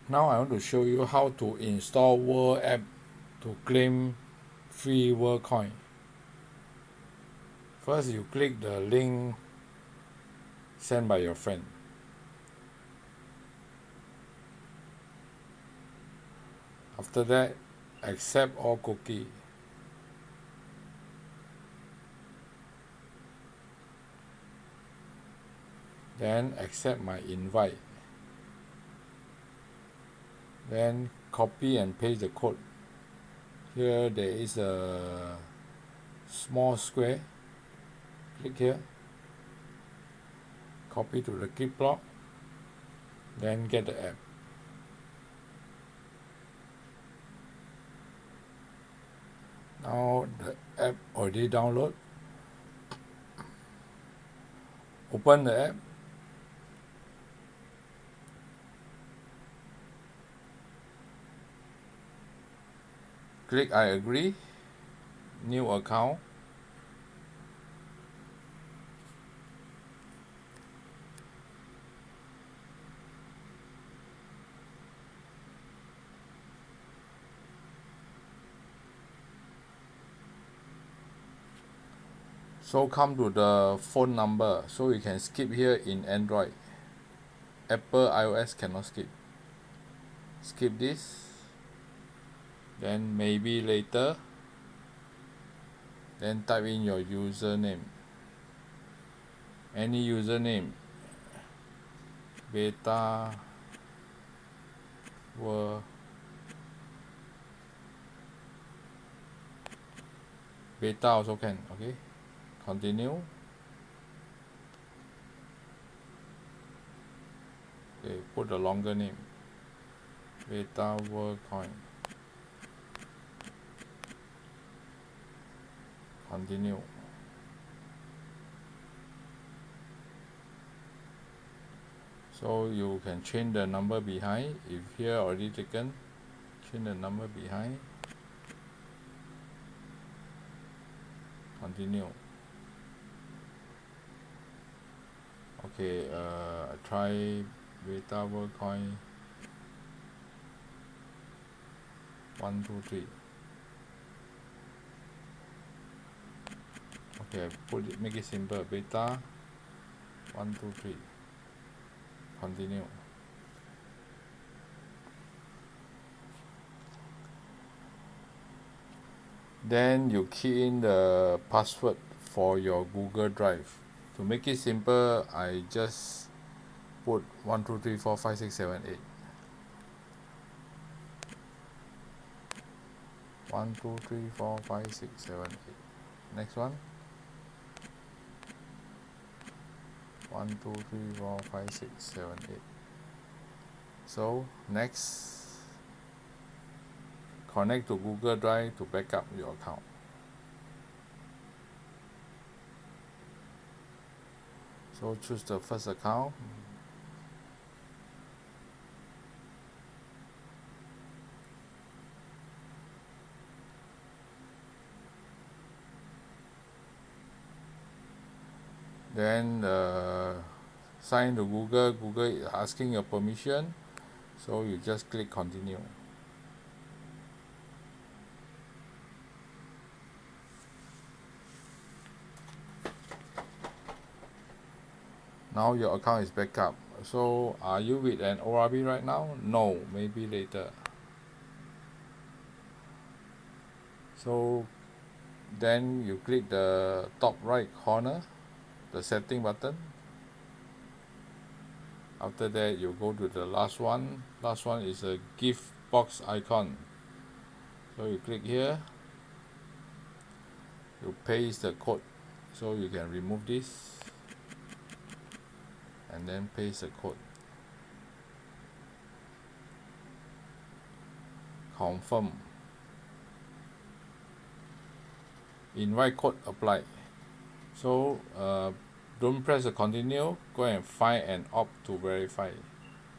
Now I want to show you how to install World app to claim free Worldcoin. First, you click the link sent by your friend. After that, accept all cookie. Then accept my invite. Then copy and paste the code. Here there is a small square. Click here. Copy to the clipboard. Then get the app. Now the app already download. Open the app. Click I agree. New account. So come to the phone number. So you can skip here in Android. Apple iOS cannot skip. Skip this. Then maybe later. Then type in your username. Any username. Beta World. Beta also can. Okay. Continue. Okay, put the longer name. Beta Worldcoin. Continue. So you can change the number behind. If here already taken, change the number behind. Continue. Okay, try Beta Worldcoin 1, 2, 3. Okay, put it, make it simple. Beta 1, 2, 3. Continue. Then you key in the password for your Google Drive. To make it simple, I just put 1, 2, 3, 4, 5, 6, 7, 8. 1, 2, 3, 4, 5, 6, 7, 8. Next one. 1, 2, 3, 4, 5, 6, 7, 8. So next, connect to Google Drive to back up your account. So choose the first account. Then sign to Google. Google is asking your permission, so you just click continue. Now your account is back up. So are you with an ORB right now? No, maybe later. So then you click the top right corner, the setting button. After that you go to the last one. Last one is a gift box icon. So you click here. You paste the code. So you can remove this. And then paste the code. Confirm. Invite code apply. So don't press the continue. Go and find an opt to verify.